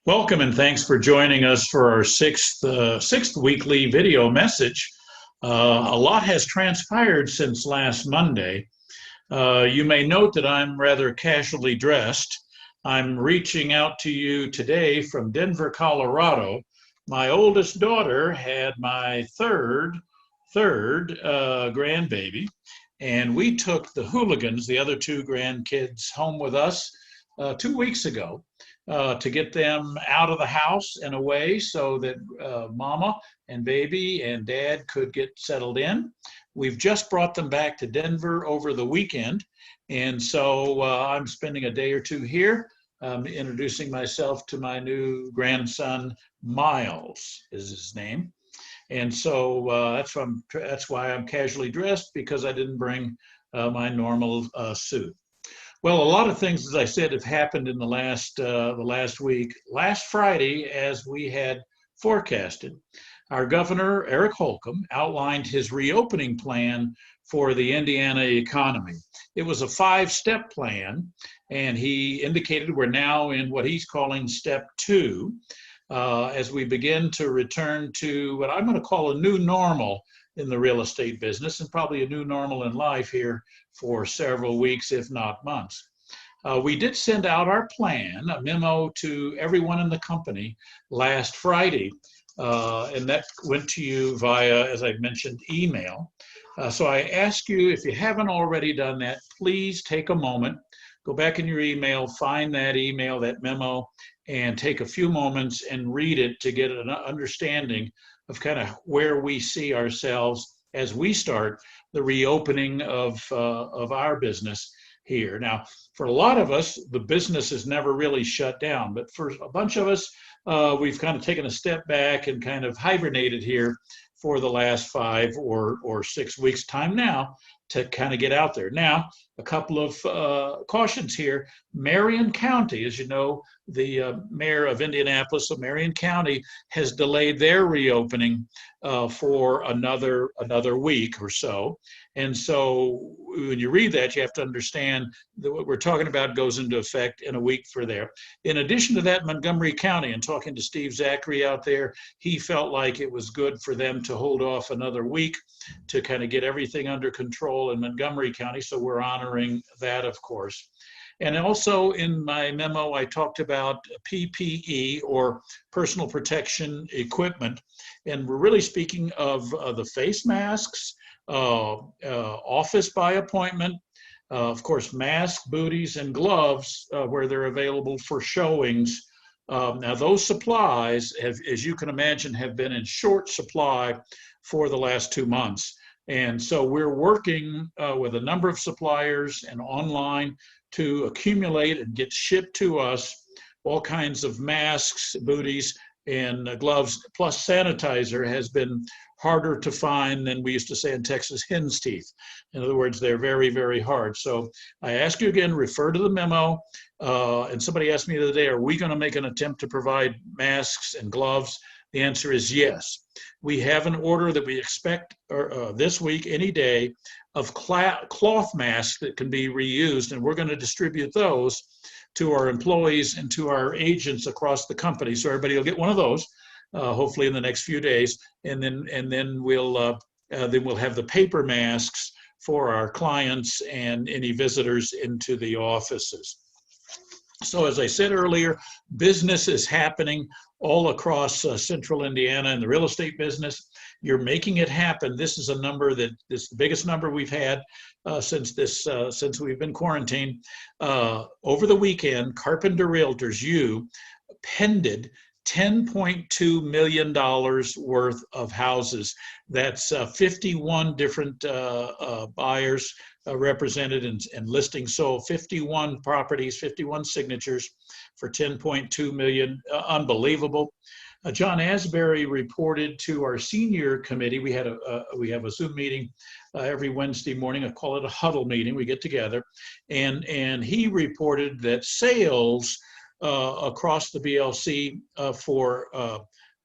Welcome and thanks for joining us for our sixth weekly video message. A lot has transpired since last Monday. You may note that I'm rather casually dressed. I'm reaching out to you today from Denver, Colorado. My oldest daughter had my third grandbaby, and we took the hooligans, the other two grandkids, home with us 2 weeks ago to get them out of the house and away so that mama and baby and dad could get settled in. We've just brought them back to Denver over the weekend. And so I'm spending a day or two here, introducing myself to my new grandson. Miles is his name. And so that's why I'm casually dressed, because I didn't bring my normal suit. Well, a lot of things, as I said, have happened in the last week. Last Friday, as we had forecasted, our governor, Eric Holcomb, outlined his reopening plan for the Indiana economy. It was a five-step plan, and he indicated we're now in what he's calling step two, as we begin to return to what I'm going to call a new normal in the real estate business, and probably a new normal in life here for several weeks, if not months. We did send out our plan, a memo to everyone in the company last Friday, and that went to you via, as I mentioned, email. So I ask you, if you haven't already done that, please take a moment, go back in your email, find that email, that memo, and take a few moments and read it to get an understanding of kind of where we see ourselves as we start the reopening of our business here. Now, for a lot of us, the business is never really shut down, but for a bunch of us, we've kind of taken a step back and kind of hibernated here for the last 5 or 6 weeks. Time now to kind of get out there. Now, a couple of cautions here. Marion County, as you know, the mayor of Indianapolis, so Marion County, has delayed their reopening for another week or so. And so when you read that, you have to understand that what we're talking about goes into effect in a week for there. In addition to that, Montgomery County, and talking to Steve Zachary out there, he felt like it was good for them to hold off another week to kind of get everything under control in Montgomery County. So we're honoring that, of course. And also in my memo, I talked about PPE, or personal protection equipment. And we're really speaking of the face masks, office by appointment, of course, masks, booties, and gloves where they're available for showings. Now, those supplies, as you can imagine, have been in short supply for the last 2 months. And so we're working with a number of suppliers and online to accumulate and get shipped to us all kinds of masks, booties, and gloves, plus sanitizer has been harder to find than we used to say in Texas, hen's teeth. In other words, they're very, very hard. So I ask you again, refer to the memo. And somebody asked me the other day, are we going to make an attempt to provide masks and gloves? The answer is yes. We have an order that we expect this week, any day, of cloth masks that can be reused, and we're going to distribute those to our employees and to our agents across the company. So everybody will get one of those, hopefully in the next few days, and then we'll have the paper masks for our clients and any visitors into the offices. So as I said earlier, business is happening all across central Indiana in the real estate business. You're making it happen. This is a number that is the biggest number we've had since we've been quarantined. Over the weekend, Carpenter Realtors, pended $10.2 million worth of houses. That's 51 different buyers represented and listings sold, 51 properties, 51 signatures for $10.2 million. Unbelievable. John Asbury reported to our senior committee. We have a Zoom meeting every Wednesday morning. I call it a huddle meeting. We get together, and he reported that sales across the BLC for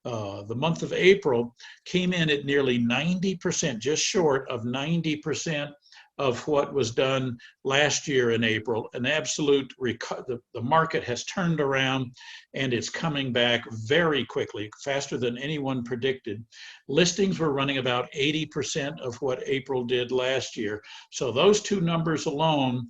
the month of April came in at nearly 90%, just short of 90% of what was done last year in April. An absolute, the market has turned around and it's coming back very quickly, faster than anyone predicted. Listings were running about 80% of what April did last year. So those two numbers alone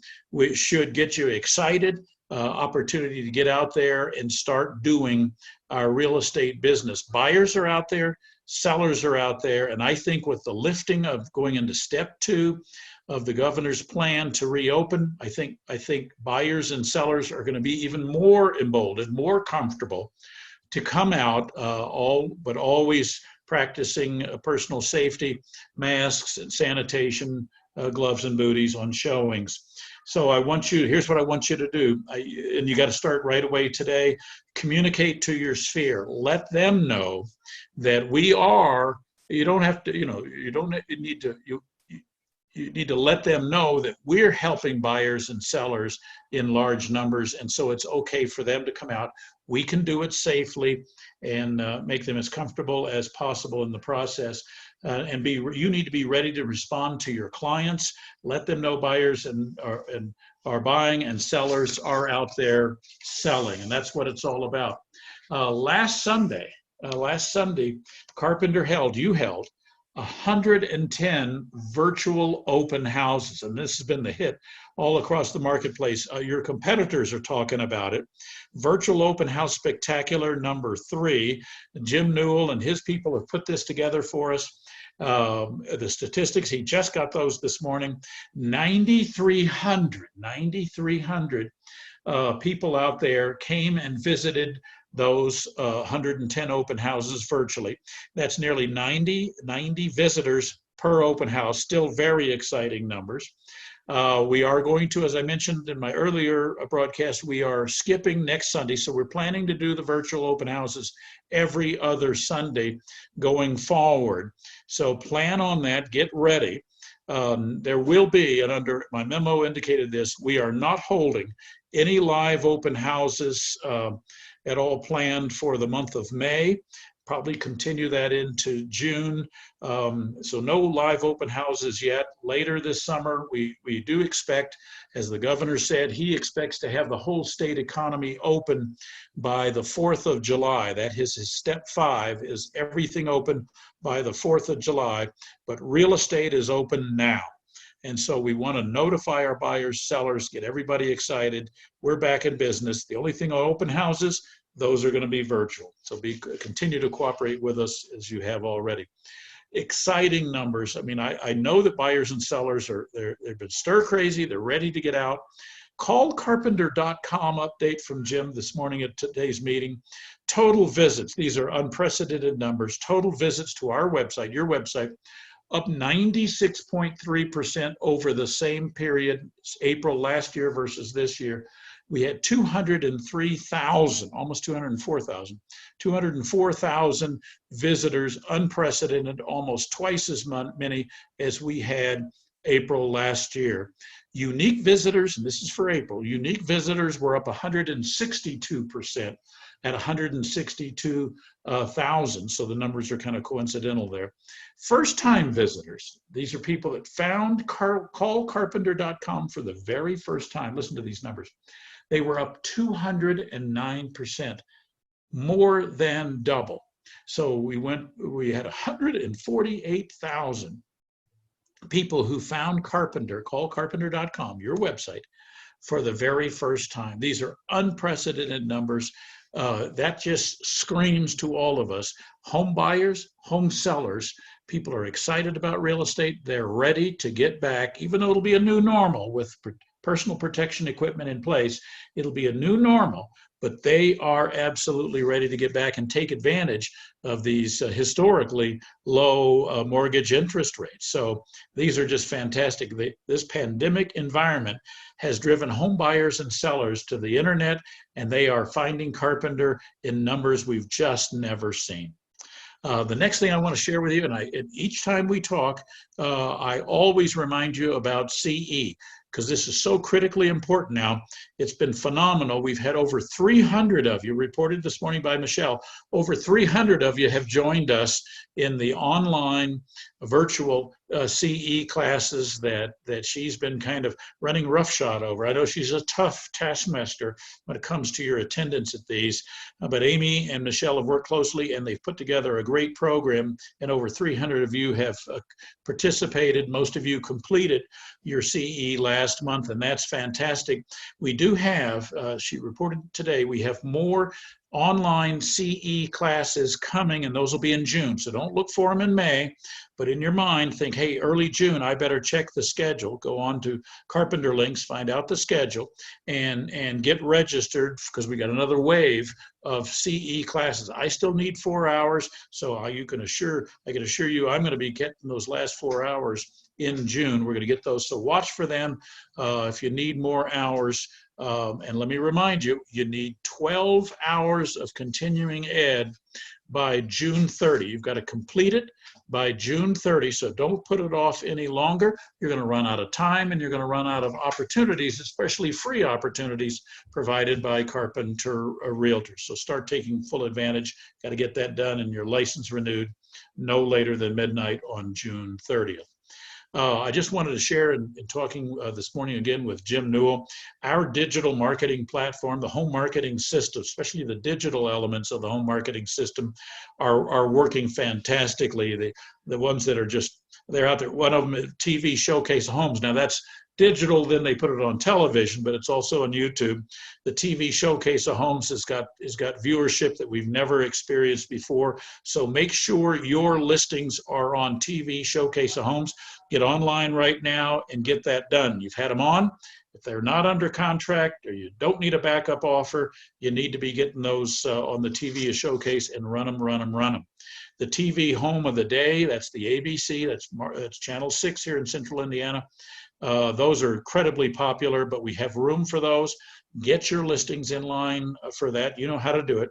should get you excited, opportunity to get out there and start doing our real estate business. Buyers are out there, sellers are out there, and I think with the lifting of going into step 2 of the governor's plan to reopen, I think buyers and sellers are going to be even more emboldened, more comfortable to come out, but always practicing personal safety, masks and sanitation, gloves and booties on showings. So here's what I want you to do, and you got to start right away today. Communicate to your sphere. Let them know that you don't have to, you need to let them know that we're helping buyers and sellers in large numbers, and so it's okay for them to come out. We can do it safely and make them as comfortable as possible in the process. You need to be ready to respond to your clients. Let them know buyers are buying and sellers are out there selling, and that's what it's all about. Last Sunday, Carpenter held 110 virtual open houses, and this has been the hit all across the marketplace. Your competitors are talking about it. Virtual Open House Spectacular number 3. Jim Newell and his people have put this together for us. The statistics, he just got those this morning. 9,300 people out there came and visited those 110 open houses virtually. That's nearly 90 visitors per open house, still very exciting numbers. We are going to, as I mentioned in my earlier broadcast, we are skipping next Sunday. So we're planning to do the virtual open houses every other Sunday going forward. So plan on that, get ready. There will be, and under my memo indicated this, we are not holding any live open houses at all planned for the month of May. Probably continue that into June. So no live open houses yet. Later this summer, we do expect, as the governor said, he expects to have the whole state economy open by the 4th of July. That is his step 5, is everything open by the 4th of July, but real estate is open now. And so we want to notify our buyers, sellers, get everybody excited. We're back in business. The only thing on open houses, those are going to be virtual. So continue to cooperate with us as you have already. Exciting numbers. I mean, I know that buyers and sellers they've been stir crazy. They're ready to get out. Carpenter.com update from Jim this morning at today's meeting. Total visits. These are unprecedented numbers. Total visits to our website, your website, up 96.3% over the same period, April last year versus this year. We had 203,000, almost 204,000, 204,000 visitors, unprecedented, almost twice as many as we had April last year. Unique visitors, and this is for April, unique visitors were up 162% at 162,000. So the numbers are kind of coincidental there. First-time visitors, these are people that found callcarpenter.com for the very first time. Listen to these numbers. They were up 209%, more than double. So we had 148,000 people who found Carpenter, callcarpenter.com, your website, for the very first time. These are unprecedented numbers. That just screams to all of us. Home buyers, home sellers, people are excited about real estate. They're ready to get back, even though it'll be a new normal with personal protection equipment in place. It'll be a new normal, but they are absolutely ready to get back and take advantage of these historically low mortgage interest rates. So these are just fantastic. This pandemic environment has driven home buyers and sellers to the internet, and they are finding Carpenter in numbers we've just never seen. The next thing I want to share with you, and each time we talk, I always remind you about CE. because this is so critically important now. It's been phenomenal. We've had over 300 of you, reported this morning by Michelle, over 300 of you have joined us in the online virtual CE classes that she's been kind of running roughshod over. I know she's a tough taskmaster when it comes to your attendance at these, but Amy and Michelle have worked closely and they've put together a great program, and over 300 of you have participated. Most of you completed your CE last month, and that's fantastic. We do have, she reported today, we have more online CE classes coming, and those will be in June. So don't look for them in May, but in your mind, think, hey, early June, I better check the schedule. Go on to Carpenter Links, find out the schedule, and get registered, because we got another wave of CE classes. I still need 4 hours, so I can assure you I'm going to be getting those last 4 hours in June. We're going to get those, so watch for them if you need more hours. And let me remind you, you need 12 hours of continuing ed by June 30. You've got to complete it by June 30, so don't put it off any longer. You're going to run out of time, and you're going to run out of opportunities, especially free opportunities provided by Carpenter Realtors. So start taking full advantage. Got to get that done and your license renewed no later than midnight on June 30th. I just wanted to share, in talking this morning again with Jim Newell, our digital marketing platform, the home marketing system, especially the digital elements of the home marketing system, are working fantastically. The ones that are just, they're out there. One of them, TV Showcase Homes. Now that's digital, then they put it on television, but it's also on YouTube. The TV Showcase of Homes has got viewership that we've never experienced before. So make sure your listings are on TV Showcase of Homes. Get online right now and get that done. You've had them on. If they're not under contract, or you don't need a backup offer, you need to be getting those on the TV Showcase and run them. The TV Home of the Day, that's the ABC, that's Channel 6 here in Central Indiana. Those are incredibly popular, but we have room for those. Get your listings in line for that. You know how to do it.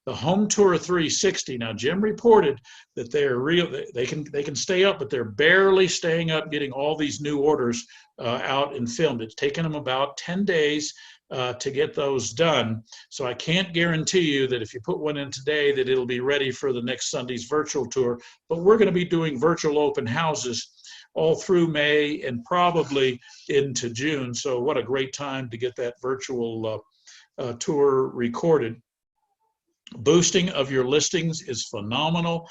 The Home Tour 360. Now, Jim reported that they're real. They can stay up, but they're barely staying up, getting all these new orders out and filmed. It's taken them about 10 days to get those done. So I can't guarantee you that if you put one in today that it'll be ready for the next Sunday's virtual tour. But we're going to be doing virtual open houses all through May and probably into June. So what a great time to get that virtual tour recorded. Boosting of your listings is phenomenal.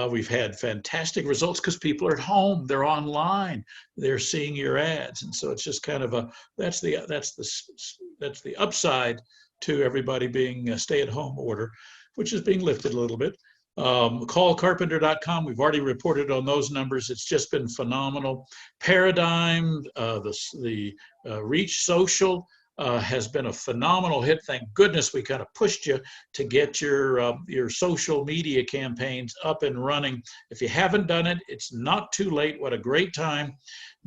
We've had fantastic results because people are at home, they're online, they're seeing your ads, and so it's just kind of that's the upside to everybody being a stay-at-home order, which is being lifted a little bit. Callcarpenter.com. We've already reported on those numbers. It's just been phenomenal. Paradigm, the Reach Social has been a phenomenal hit. Thank goodness we kind of pushed you to get your social media campaigns up and running. If you haven't done it, it's not too late. What a great time.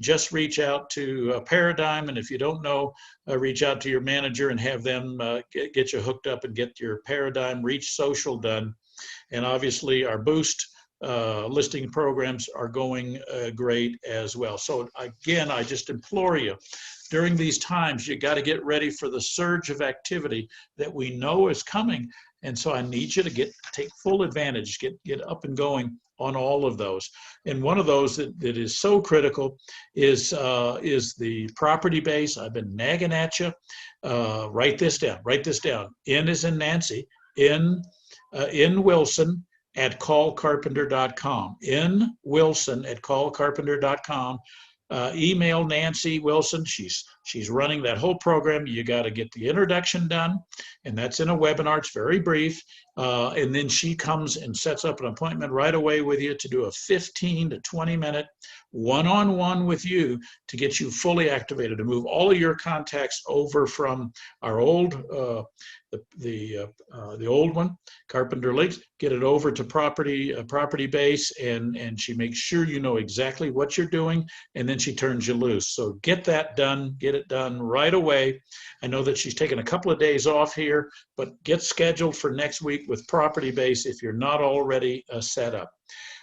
Just reach out to Paradigm, and if you don't know, reach out to your manager and have them get you hooked up and get your Paradigm Reach Social done. And obviously our Boost listing programs are going great as well. So again, I just implore you, during these times, you got to get ready for the surge of activity that we know is coming. And so I need you to take full advantage, get up and going on all of those. And one of those that is so critical is the property base. I've been nagging at you. Write this down. N is in Nancy. N Wilson at callcarpenter.com. N Wilson at callcarpenter.com. Email Nancy Wilson. She's running that whole program. You got to get the introduction done, and that's in a webinar. It's very brief. And then she comes and sets up an appointment right away with you to do a 15 to 20 minute one-on-one with you to get you fully activated, to move all of your contacts over from our old the old one, Carpenter Links, get it over to property base, and she makes sure you know exactly what you're doing, and then she turns you loose. So get that done, get it done right away. I know that she's taken a couple of days off here, but get scheduled for next week with property base if you're not already set up.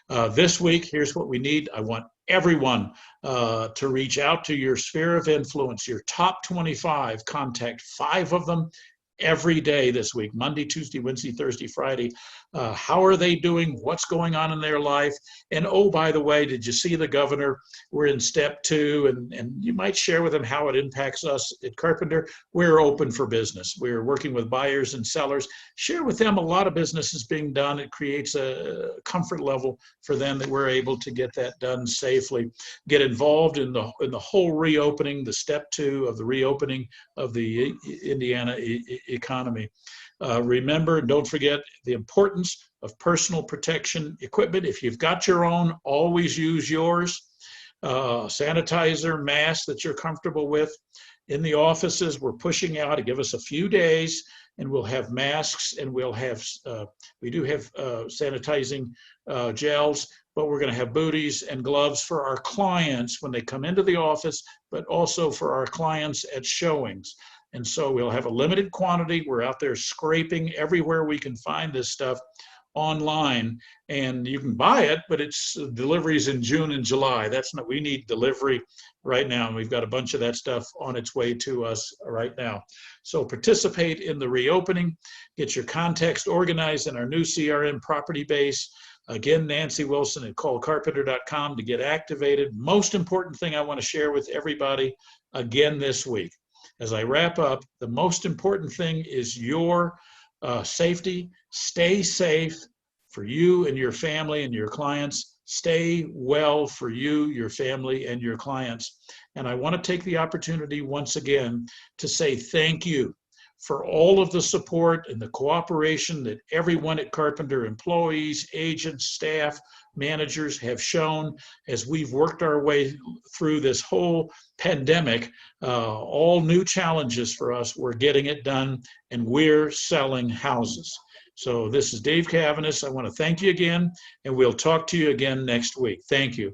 This week, here's what we need. I want everyone to reach out to your sphere of influence, your top 25, contact 5 of them every day this week, Monday, Tuesday, Wednesday, Thursday, Friday. How are they doing? What's going on in their life? And oh, by the way, did you see the governor? We're in step 2, and you might share with them how it impacts us at Carpenter. We're open for business. We're working with buyers and sellers. Share with them a lot of business is being done. It creates a comfort level for them that we're able to get that done safely. Get involved in the whole reopening, the step 2 of the reopening of the Indiana economy. Remember, don't forget the importance of personal protection equipment. If you've got your own, always use yours. Sanitizer, mask that you're comfortable with. In the offices, we're pushing out to give us a few days, and we'll have masks, and we'll have, we do have sanitizing gels, but we're going to have booties and gloves for our clients when they come into the office, but also for our clients at showings. And so we'll have a limited quantity. We're out there scraping everywhere we can find this stuff online, and you can buy it, but it's deliveries in June and July. That's not, we need delivery right now, and we've got a bunch of that stuff on its way to us right now. So participate in the reopening, get your context organized in our new CRM property base. Again, Nancy Wilson at callcarpenter.com to get activated. Most important thing I want to share with everybody again this week. As I wrap up, the most important thing is your safety. Stay safe for you and your family and your clients. Stay well for you, your family, and your clients. And I want to take the opportunity once again to say thank you for all of the support and the cooperation that everyone at Carpenter, employees, agents, staff, managers have shown as we've worked our way through this whole pandemic. All new challenges for us. We're getting it done, and we're selling houses. So this is Dave Cavanis. I want to thank you again, and we'll talk to you again next week. Thank you.